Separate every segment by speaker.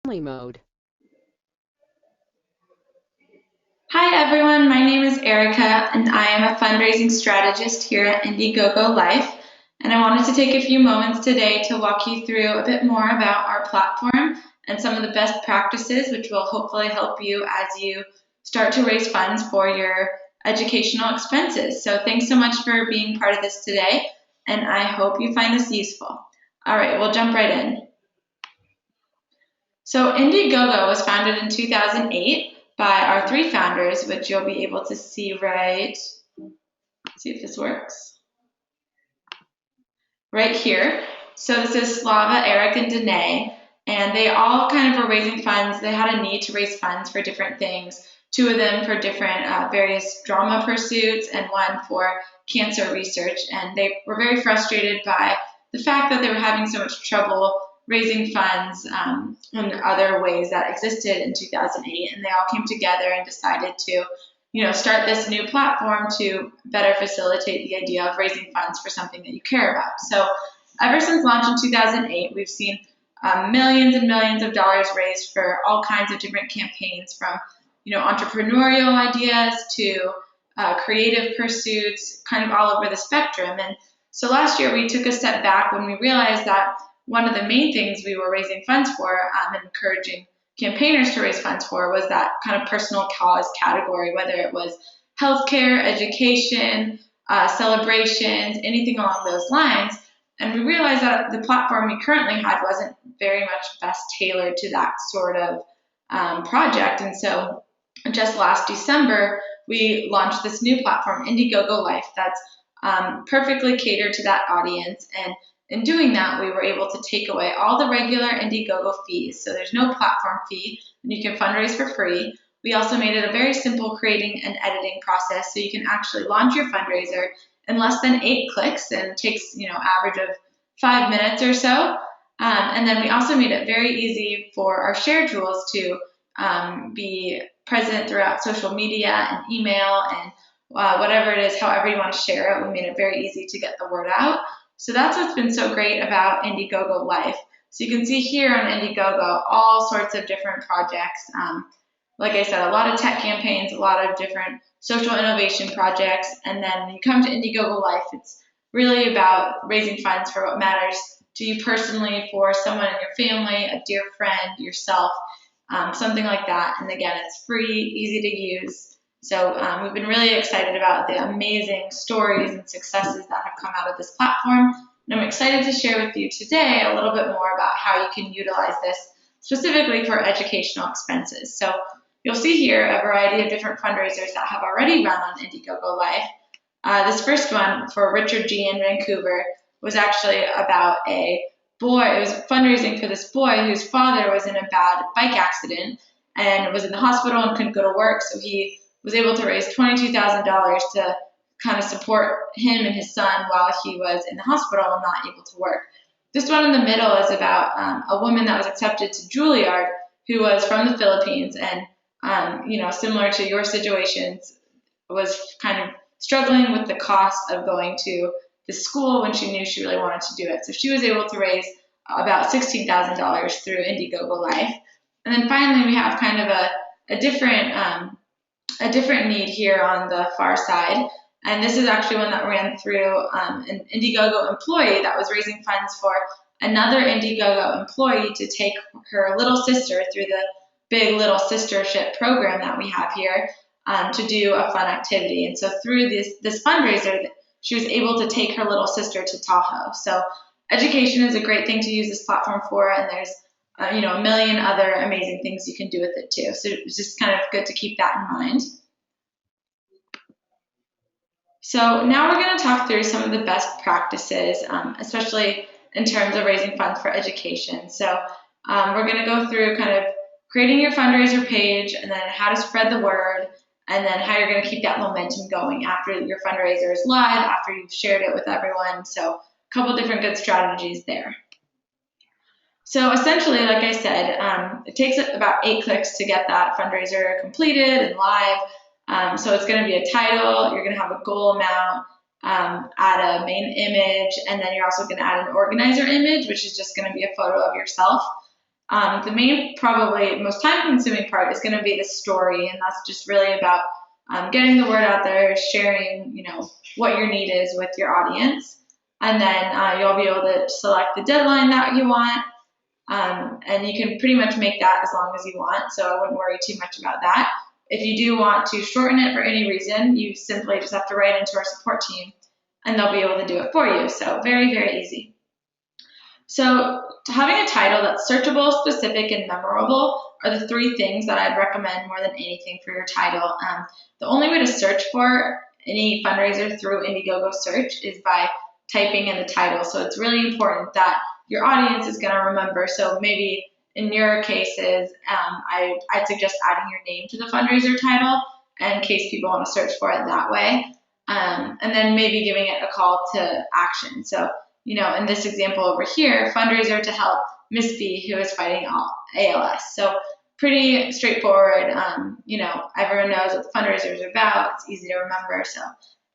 Speaker 1: Mode.
Speaker 2: Hi everyone, my name is Erica and I am a fundraising strategist here at Indiegogo Life. And I wanted to take a few moments today to walk you through a bit more about our platform and some of the best practices, which will hopefully help you as you start to raise funds for your educational expenses. So thanks so much for being part of this today, and I hope you find this useful. All right, we'll jump right in. So Indiegogo was founded in 2008 by our three founders, which you'll be able to see right, see if this works, right here. So this is Slava, Eric, and Danae, and they all kind of were raising funds. They had a need to raise funds for different things, two of them for different various drama pursuits and one for cancer research. And they were very frustrated by the fact that they were having so much trouble raising funds in other ways that existed in 2008. And they all came together and decided to start this new platform to better facilitate the idea of raising funds for something that you care about. So ever since launch in 2008, we've seen millions and millions of dollars raised for all kinds of different campaigns, from entrepreneurial ideas to creative pursuits, kind of all over the spectrum. And so last year we took a step back when we realized that one of the main things we were raising funds for and encouraging campaigners to raise funds for was that kind of personal cause category, whether it was healthcare, education, celebrations, anything along those lines. And we realized that the platform we currently had wasn't very much best tailored to that sort of project. And so just last December, we launched this new platform, Indiegogo Life, that's perfectly catered to that audience. And in doing that, we were able to take away all the regular Indiegogo fees. So there's no platform fee, and you can fundraise for free. We also made it a very simple creating and editing process, so you can actually launch your fundraiser in less than 8 clicks, and it takes average of 5 minutes or so. And then we also made it very easy for our share tools to be present throughout social media and email and whatever it is, however you want to share it. We made it very easy to get the word out. So that's what's been so great about Indiegogo Life. So you can see here on Indiegogo all sorts of different projects. Like I said, a lot of tech campaigns, a lot of different social innovation projects. And then when you come to Indiegogo Life, it's really about raising funds for what matters to you personally, for someone in your family, a dear friend, yourself, something like that. And again, it's free, easy to use. So we've been really excited about the amazing stories and successes that have come out of this platform. And I'm excited to share with you today a little bit more about how you can utilize this specifically for educational expenses. So you'll see here a variety of different fundraisers that have already run on Indiegogo Life. This first one for Richard G. in Vancouver was actually about a boy. It was fundraising for this boy whose father was in a bad bike accident and was in the hospital and couldn't go to work. So he was able to raise $22,000 to kind of support him and his son while he was in the hospital and not able to work. This one in the middle is about a woman that was accepted to Juilliard who was from the Philippines and, similar to your situations, was kind of struggling with the cost of going to the school when she knew she really wanted to do it. So she was able to raise about $16,000 through Indiegogo Life. And then finally, we have kind of a different need here on the far side. And this is actually one that ran through an Indiegogo employee that was raising funds for another Indiegogo employee to take her little sister through the big Little Sistership program that we have here to do a fun activity. And so through this fundraiser, she was able to take her little sister to Tahoe. So education is a great thing to use this platform for, and there's a million other amazing things you can do with it too. So it's just kind of good to keep that in mind. So now we're going to talk through some of the best practices, especially in terms of raising funds for education. So we're going to go through kind of creating your fundraiser page, and then how to spread the word, and then how you're going to keep that momentum going after your fundraiser is live, after you've shared it with everyone. So a couple different good strategies there. So essentially, like I said, it takes about 8 clicks to get that fundraiser completed and live. So it's going to be a title, you're going to have a goal amount, add a main image, and then you're also going to add an organizer image, which is just going to be a photo of yourself. The main, probably most time-consuming part is going to be the story, and that's just really about getting the word out there, sharing, what your need is with your audience, and then you'll be able to select the deadline that you want, and you can pretty much make that as long as you want. So I wouldn't worry too much about that. If you do want to shorten it for any reason, you simply just have to write into our support team, and they'll be able to do it for you. So very, very easy. So having a title that's searchable, specific, and memorable are the three things that I'd recommend more than anything for your title. The only way to search for any fundraiser through Indiegogo search is by typing in the title. So it's really important that your audience is going to remember. So maybe in your cases, I'd suggest adding your name to the fundraiser title in case people want to search for it that way. And then maybe giving it a call to action. So in this example over here, fundraiser to help Miss B who is fighting ALS. So pretty straightforward. Everyone knows what the fundraiser is about. It's easy to remember. So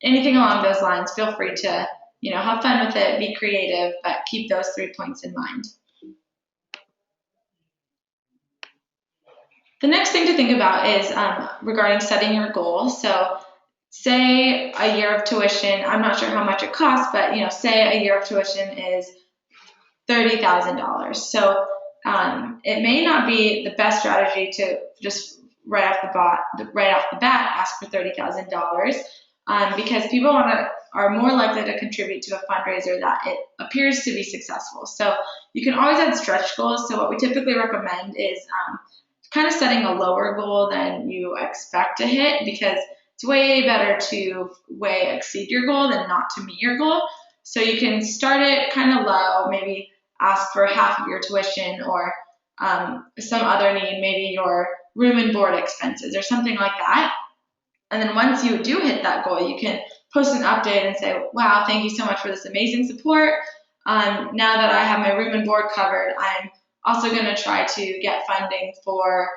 Speaker 2: anything along those lines, feel free to, have fun with it, be creative, but keep those 3 points in mind. The next thing to think about is regarding setting your goals. So say a year of tuition, I'm not sure how much it costs, but say a year of tuition is $30,000. So it may not be the best strategy to just right off the bat ask for $30,000 because people are more likely to contribute to a fundraiser that it appears to be successful. So you can always add stretch goals. So what we typically recommend is kind of setting a lower goal than you expect to hit, because it's way better to way exceed your goal than not to meet your goal. So you can start it kind of low, maybe ask for half of your tuition or some other need, maybe your room and board expenses or something like that. And then once you do hit that goal, you can post an update and say, wow, thank you so much for this amazing support. Now that I have my room and board covered, I'm also going to try to get funding for,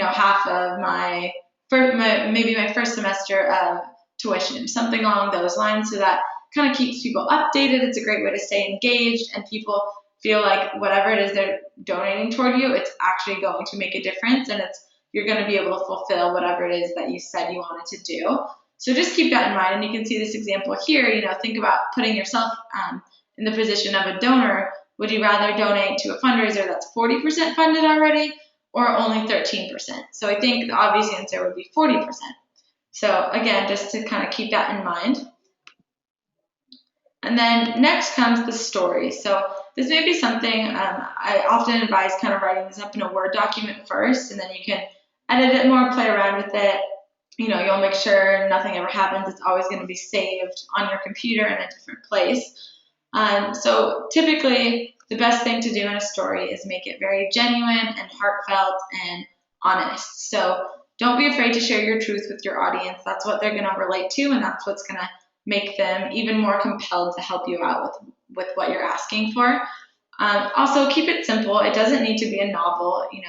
Speaker 2: half of my first semester of tuition, something along those lines, so that kind of keeps people updated. It's a great way to stay engaged, and people feel like whatever it is they're donating toward you, it's actually going to make a difference, and you're going to be able to fulfill whatever it is that you said you wanted to do. So just keep that in mind, and you can see this example here. Think about putting yourself in the position of a donor. Would you rather donate to a fundraiser that's 40% funded already or only 13%? So I think the obvious answer would be 40%. So again, just to kind of keep that in mind. And then next comes the story. So this may be something I often advise kind of writing this up in a Word document first, and then you can edit it more, play around with it. You'll make sure nothing ever happens. It's always going to be saved on your computer in a different place. So typically, the best thing to do in a story is make it very genuine and heartfelt and honest. So don't be afraid to share your truth with your audience. That's what they're going to relate to, and that's what's going to make them even more compelled to help you out with what you're asking for. Also, keep it simple. It doesn't need to be a novel. You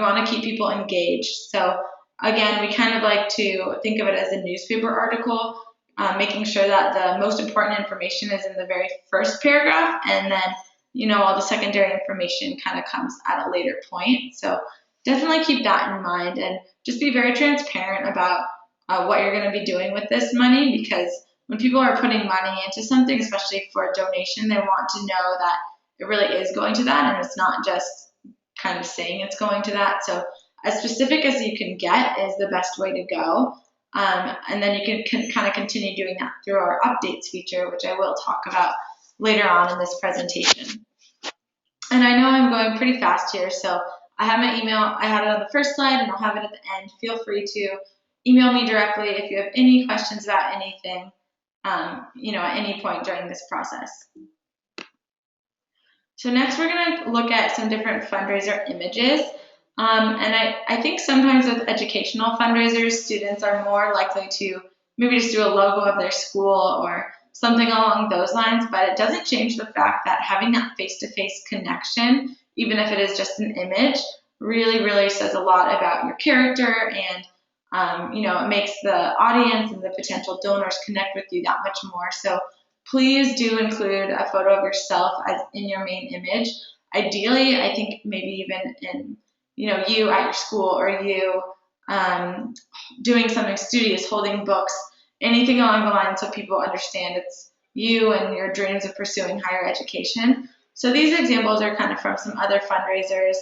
Speaker 2: want to keep people engaged. So again, we kind of like to think of it as a newspaper article. Making sure that the most important information is in the very first paragraph, and then all the secondary information kind of comes at a later point. So definitely keep that in mind, and just be very transparent about what you're going to be doing with this money, because when people are putting money into something, especially for a donation, they want to know that it really is going to that, and it's not just kind of saying it's going to that. So as specific as you can get is the best way to go. And then you can kind of continue doing that through our updates feature, which I will talk about later on in this presentation. And I know I'm going pretty fast here, so I have my email. I had it on the first slide, and I'll have it at the end. Feel free to email me directly if you have any questions about anything, at any point during this process. So next we're going to look at some different fundraiser images. And I think sometimes with educational fundraisers, students are more likely to maybe just do a logo of their school or something along those lines, but it doesn't change the fact that having that face-to-face connection, even if it is just an image, really, really says a lot about your character, and it makes the audience and the potential donors connect with you that much more. So please do include a photo of yourself as in your main image. ideally, I think maybe even in, you at your school, or you doing something studious, holding books, anything along the line, so people understand it's you and your dreams of pursuing higher education. So these examples are kind of from some other fundraisers.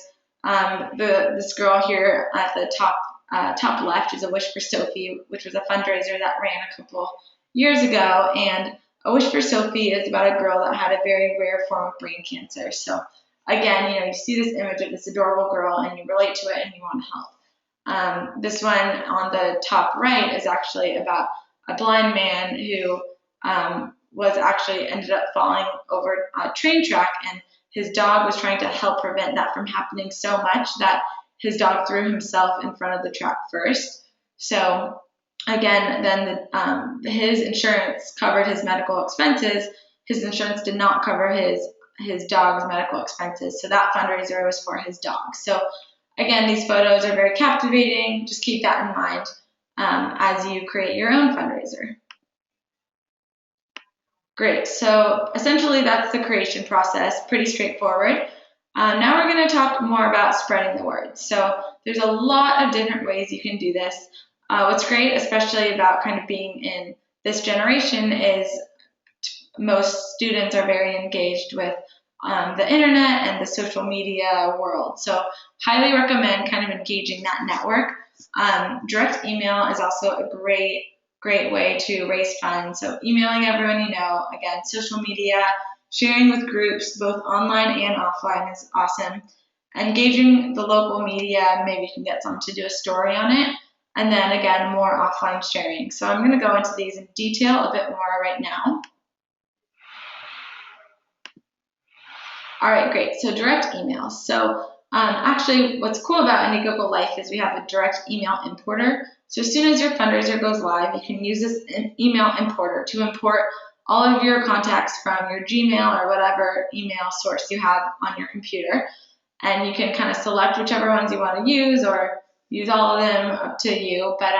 Speaker 2: This girl here at the top left is A Wish for Sophie, which was a fundraiser that ran a couple years ago. And A Wish for Sophie is about a girl that had a very rare form of brain cancer. So again, you see this image of this adorable girl and you relate to it and you want to help. This one on the top right is actually about a blind man who was actually ended up falling over a train track, and his dog was trying to help prevent that from happening so much that his dog threw himself in front of the track first. So again, then his insurance covered his medical expenses. His insurance did not cover his dog's medical expenses. So that fundraiser was for his dog. So again, these photos are very captivating. Just keep that in mind as you create your own fundraiser. Great. So essentially, that's the creation process. Pretty straightforward. Now we're going to talk more about spreading the word. So there's a lot of different ways you can do this. What's great, especially about kind of being in this generation, is most students are very engaged with the internet and the social media world. So highly recommend kind of engaging that network. Direct email is also a great way to raise funds. So emailing everyone you know, again, social media, sharing with groups, both online and offline, is awesome. Engaging the local media, maybe you can get someone to do a story on it. And then again, more offline sharing. So I'm going to go into these in detail a bit more right now. All right, great. So direct email. So actually, what's cool about Indiegogo Life is we have a direct email importer. So as soon as your fundraiser goes live, you can use this email importer to import all of your contacts from your Gmail or whatever email source you have on your computer. And you can kind of select whichever ones you want to use, or use all of them, up to you. But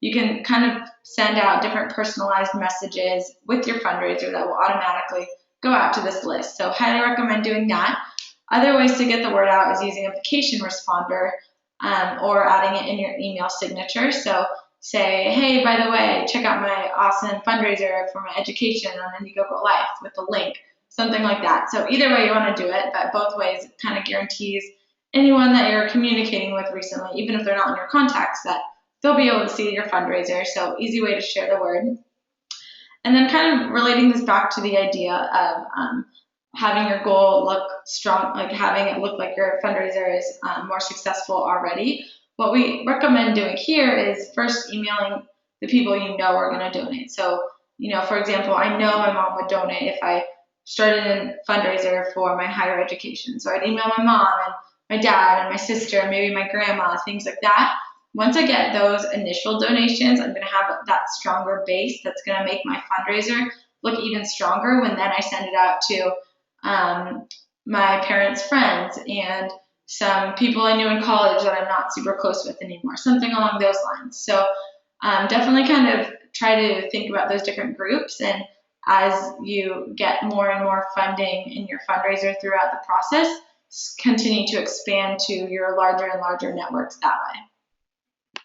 Speaker 2: you can kind of send out different personalized messages with your fundraiser that will automatically go out to this list. So highly recommend doing that. Other ways to get the word out is using application responder or adding it in your email signature. So say, hey, by the way, check out my awesome fundraiser for my education on Indiegogo Life with the link, something like that. So either way you want to do it, but both ways it kind of guarantees anyone that you're communicating with recently, even if they're not in your contacts, that they'll be able to see your fundraiser. So easy way to share the word. And then kind of relating this back to the idea of having your goal look strong, like having it look like your fundraiser is more successful already. What we recommend doing here is first emailing the people you know are going to donate. So, for example, I know my mom would donate if I started a fundraiser for my higher education. So I'd email my mom and my dad and my sister and maybe my grandma, things like that. Once I get those initial donations, I'm going to have that stronger base that's going to make my fundraiser look even stronger when then I send it out to my parents' friends and some people I knew in college that I'm not super close with anymore, something along those lines. So definitely kind of try to think about those different groups, and as you get more and more funding in your fundraiser throughout the process, continue to expand to your larger and larger networks that way.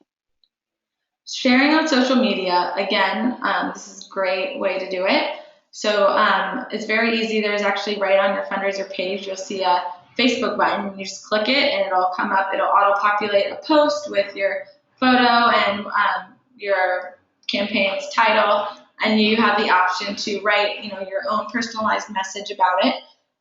Speaker 2: Sharing on social media, again, this is a great way to do it. So it's very easy. There's actually right on your fundraiser page, you'll see a Facebook button. You just click it and it'll come up. It'll auto-populate a post with your photo and your campaign's title, and you have the option to write, your own personalized message about it,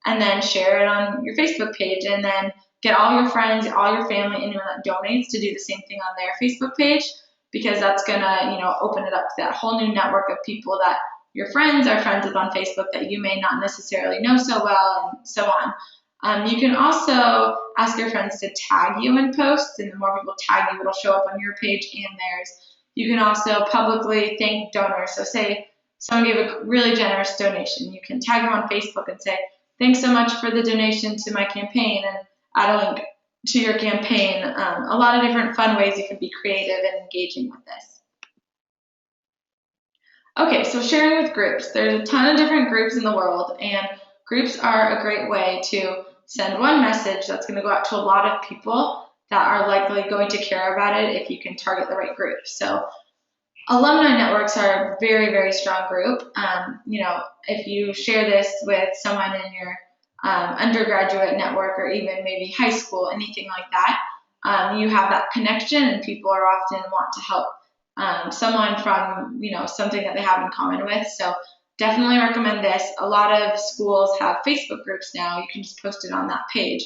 Speaker 2: and then share it on your Facebook page, and then get all your friends, all your family, anyone that donates to do the same thing on their Facebook page, because that's gonna, open it up to that whole new network of people that your friends are friends with on Facebook that you may not necessarily know so well, and so on. You can also ask your friends to tag you in posts, and the more people tag you, it'll show up on your page and theirs. You can also publicly thank donors. So say someone gave a really generous donation, you can tag them on Facebook and say, thanks so much for the donation to my campaign, and add a link to your campaign. A lot of different fun ways you can be creative and engaging with this. Okay, so sharing with groups. There's a ton of different groups in the world, and groups are a great way to send one message that's going to go out to a lot of people that are likely going to care about it if you can target the right group. So alumni networks are a very, very strong group. If you share this with someone in your undergraduate network or even maybe high school, anything like that, you have that connection and people are often want to help someone from, something that they have in common with. So definitely recommend this. A lot of schools have Facebook groups now. You can just post it on that page.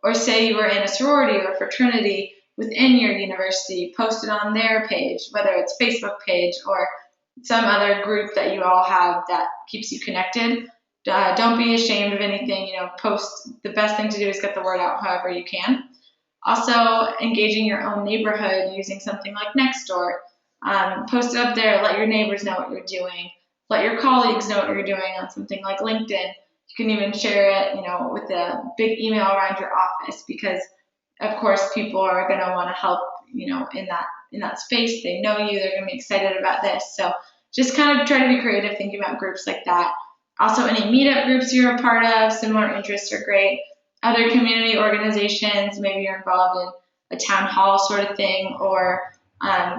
Speaker 2: Or say you were in a sorority or fraternity within your university, post it on their page, whether it's Facebook page or some other group that you all have that keeps you connected. Don't be ashamed of anything, post. The best thing to do is get the word out however you can. Also, engaging your own neighborhood using something like Nextdoor. Post it up there, let your neighbors know what you're doing. Let your colleagues know what you're doing on something like LinkedIn. You can even share it, with a big email around your office because, of course, people are going to want to help, in that space. They know you. They're going to be excited about this. So just kind of try to be creative thinking about groups like that. Also, any meetup groups you're a part of, similar interests are great. Other community organizations, maybe you're involved in a town hall sort of thing, or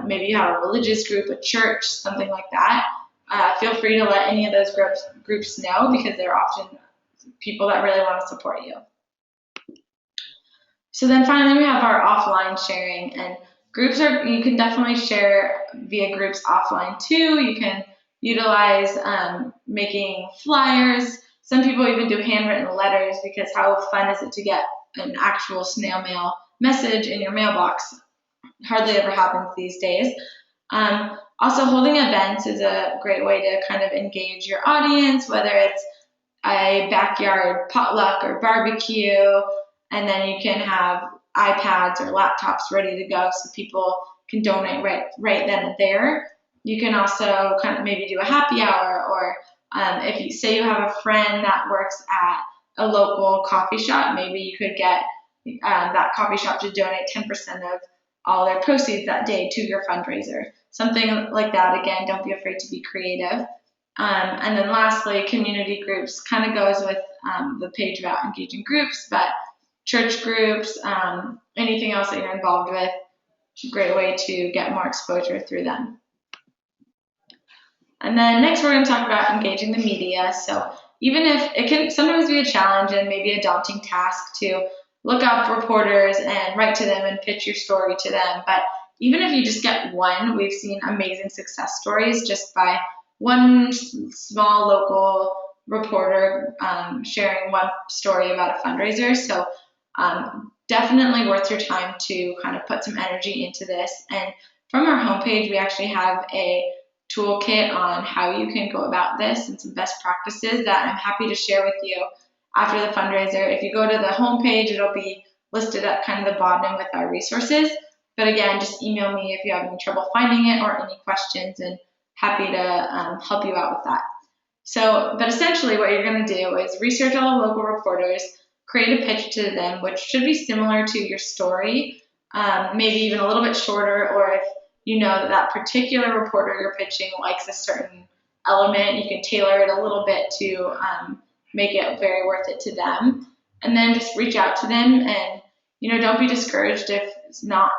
Speaker 2: maybe you have a religious group, a church, something like that. Feel free to let any of those groups know because they're often people that really want to support you. So then finally we have our offline sharing, and you can definitely share via groups offline too. You can utilize making flyers. Some people even do handwritten letters because how fun is it to get an actual snail mail message in your mailbox? Hardly ever happens these days. Also, holding events is a great way to kind of engage your audience, whether it's a backyard potluck or barbecue, and then you can have iPads or laptops ready to go so people can donate right then and there. You can also kind of maybe do a happy hour, or if you say you have a friend that works at a local coffee shop, maybe you could get that coffee shop to donate 10% of all their proceeds that day to your fundraiser. Something like that. Again, don't be afraid to be creative. And then lastly, community groups kind of goes with the page about engaging groups, but church groups, anything else that you're involved with, great way to get more exposure through them. And then next we're going to talk about engaging the media. So even if it can sometimes be a challenge and maybe a daunting task to look up reporters and write to them and pitch your story to them, but even if you just get one, we've seen amazing success stories just by one small local reporter sharing one story about a fundraiser. So definitely worth your time to kind of put some energy into this. And from our homepage, we actually have a toolkit on how you can go about this and some best practices that I'm happy to share with you after the fundraiser. If you go to the homepage, it'll be listed at kind of the bottom with our resources. But again, just email me if you have any trouble finding it or any questions, and happy to help you out with that. But essentially what you're going to do is research all the local reporters, create a pitch to them, which should be similar to your story, maybe even a little bit shorter, or if you know that particular reporter you're pitching likes a certain element, you can tailor it a little bit to make it very worth it to them. And then just reach out to them, and don't be discouraged if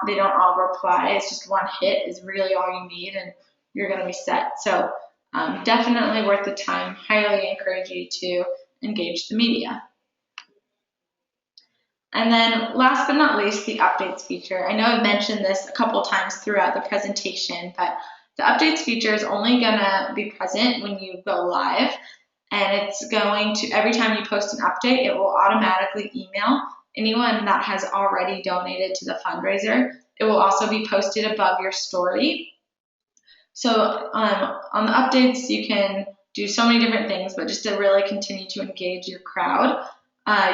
Speaker 2: they don't all reply. It's just one hit is really all you need, and you're going to be set. So definitely worth the time. Highly encourage you to engage the media. And then last but not least, the updates feature. I know I've mentioned this a couple times throughout the presentation, but the updates feature is only going to be present when you go live. And it's going to, every time you post an update, it will automatically email anyone that has already donated to the fundraiser. It will also be posted above your story. So on the updates, you can do so many different things, but just to really continue to engage your crowd,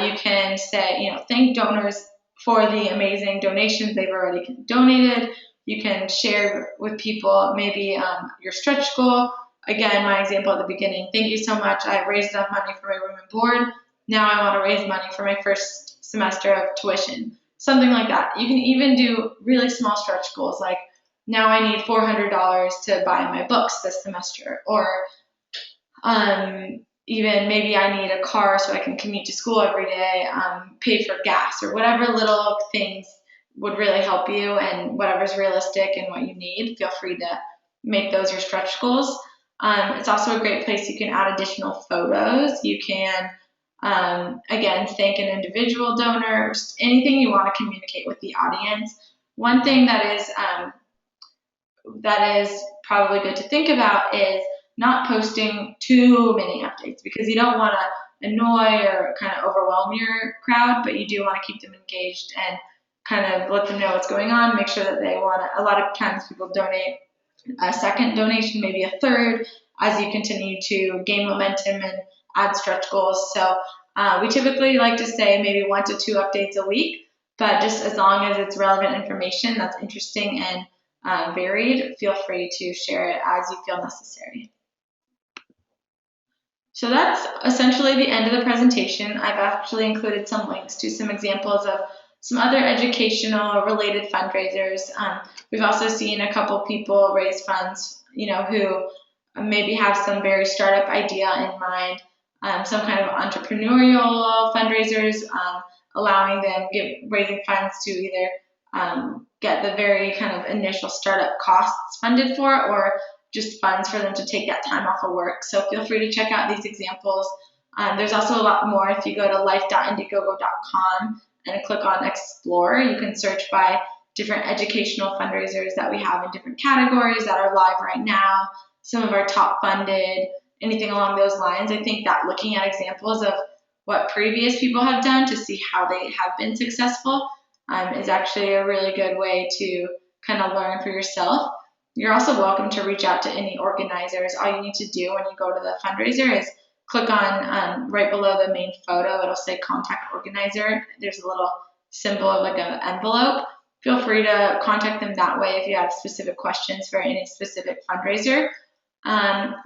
Speaker 2: you can say, thank donors for the amazing donations they've already donated. You can share with people maybe your stretch goal. Again, my example at the beginning, thank you so much. I raised enough money for my room and board. Now I want to raise money for my first semester of tuition. Something like that. You can even do really small stretch goals like, now I need $400 to buy my books this semester, or even maybe I need a car so I can commute to school every day, pay for gas, or whatever little things would really help you, and whatever's realistic and what you need, feel free to make those your stretch goals. It's also a great place you can add additional photos. You can, again, thank an individual donor, just anything you want to communicate with the audience. One thing that is probably good to think about is not posting too many updates, because you don't want to annoy or kind of overwhelm your crowd, but you do want to keep them engaged and kind of let them know what's going on. Make sure that they want to, a lot of times people donate a second donation, maybe a third, as you continue to gain momentum and add stretch goals. So we typically like to say maybe 1 to 2 updates a week, but just as long as it's relevant information that's interesting and varied, feel free to share it as you feel necessary. So that's essentially the end of the presentation. I've actually included some links to some examples of some other educational related fundraisers. We've also seen a couple people raise funds, who maybe have some very startup idea in mind, some kind of entrepreneurial fundraisers, allowing them, raising funds to either get the very kind of initial startup costs funded for, or just funds for them to take that time off of work. So feel free to check out these examples. There's also a lot more. If you go to life.indiegogo.com and click on Explore, you can search by different educational fundraisers that we have in different categories that are live right now, some of our top funded, anything along those lines. I think that looking at examples of what previous people have done to see how they have been successful is actually a really good way to kind of learn for yourself. You're also welcome to reach out to any organizers. All you need to do when you go to the fundraiser is click on right below the main photo. It'll say contact organizer. There's a little symbol of like an envelope. Feel free to contact them that way if you have specific questions for any specific fundraiser.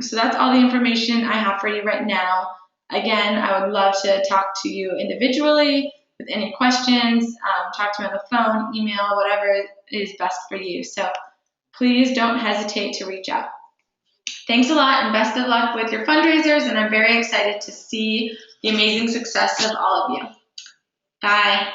Speaker 2: So that's all the information I have for you right now. Again, I would love to talk to you individually with any questions. Talk to me on the phone, email, whatever is best for you. So please don't hesitate to reach out. Thanks a lot, and best of luck with your fundraisers, and I'm very excited to see the amazing success of all of you. Bye.